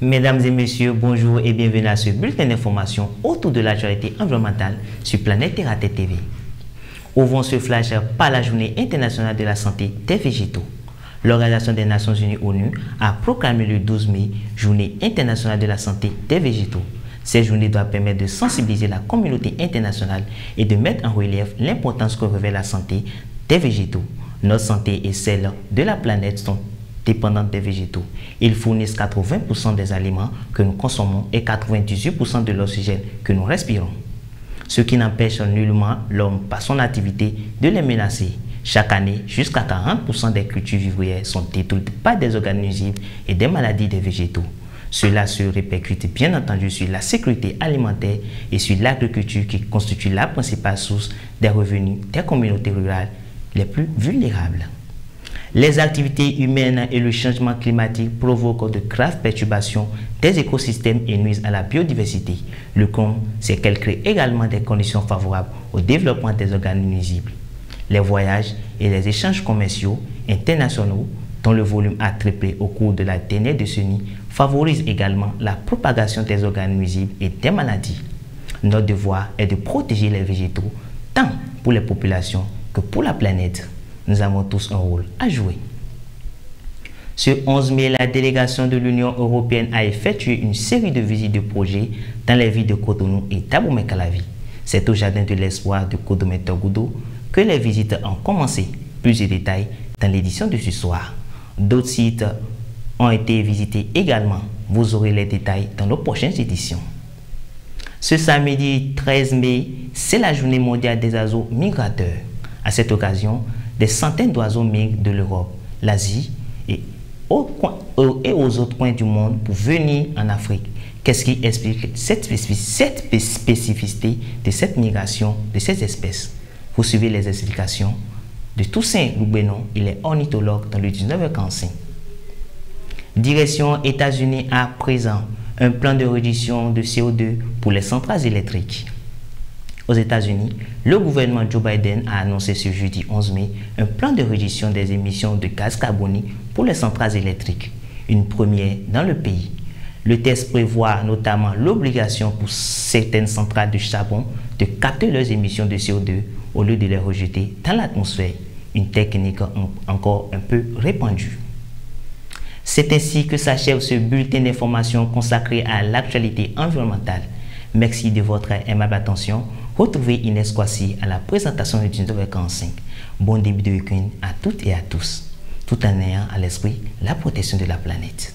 Mesdames et messieurs, bonjour et bienvenue à ce bulletin d'information autour de l'actualité environnementale sur Planète Terre TV. Ouvrons ce flash par la Journée internationale de la santé des végétaux. L'Organisation des Nations Unies ONU a proclamé le 12 mai Journée internationale de la santé des végétaux. Cette journée doit permettre de sensibiliser la communauté internationale et de mettre en relief l'importance que revêt la santé des végétaux. Notre santé et celle de la planète sont dépendantes des végétaux. Ils fournissent 80% des aliments que nous consommons et 98% de l'oxygène que nous respirons. Ce qui n'empêche nullement l'homme par son activité de les menacer. Chaque année, jusqu'à 40% des cultures vivrières sont détruites par des organismes nuisibles et des maladies des végétaux. Cela se répercute bien entendu sur la sécurité alimentaire et sur l'agriculture qui constitue la principale source des revenus des communautés rurales les plus vulnérables. Les activités humaines et le changement climatique provoquent de graves perturbations des écosystèmes et nuisent à la biodiversité. Le comble, c'est qu'elles créent également des conditions favorables au développement des organismes nuisibles. Les voyages et les échanges commerciaux internationaux, dont le volume a triplé au cours de la dernière décennie, favorisent également la propagation des organismes nuisibles et des maladies. Notre devoir est de protéger les végétaux, tant pour les populations que pour la planète. Nous avons tous un rôle à jouer. Ce 11 mai, la délégation de l'Union européenne a effectué une série de visites de projets dans les villes de Cotonou et d'Abomey-Calavi. C'est au Jardin de l'Espoir de Codomé-Togodo que les visites ont commencé. Plus de détails dans l'édition de ce soir. D'autres sites ont été visités également. Vous aurez les détails dans nos prochaines éditions. Ce samedi 13 mai, c'est la journée mondiale des oiseaux migrateurs. À cette occasion, des centaines d'oiseaux migrent de l'Europe, l'Asie et aux autres coins du monde pour venir en Afrique. Qu'est-ce qui explique cette spécificité de cette migration de ces espèces? Vous suivez les explications de Toussaint Loubenon, il est ornithologue dans le 19h45. Direction États-Unis à présent, un plan de réduction de CO2 pour les centrales électriques. Aux États-Unis, le gouvernement Joe Biden a annoncé ce jeudi 11 mai un plan de réduction des émissions de gaz carbonique pour les centrales électriques, une première dans le pays. Le texte prévoit notamment l'obligation pour certaines centrales de charbon de capter leurs émissions de CO2 au lieu de les rejeter dans l'atmosphère, une technique encore un peu répandue. C'est ainsi que s'achève ce bulletin d'information consacré à l'actualité environnementale. Merci de votre aimable attention. Retrouvez Inès Kwasi à la présentation du 19h45. Bon début de week-end à toutes et à tous, tout en ayant à l'esprit la protection de la planète.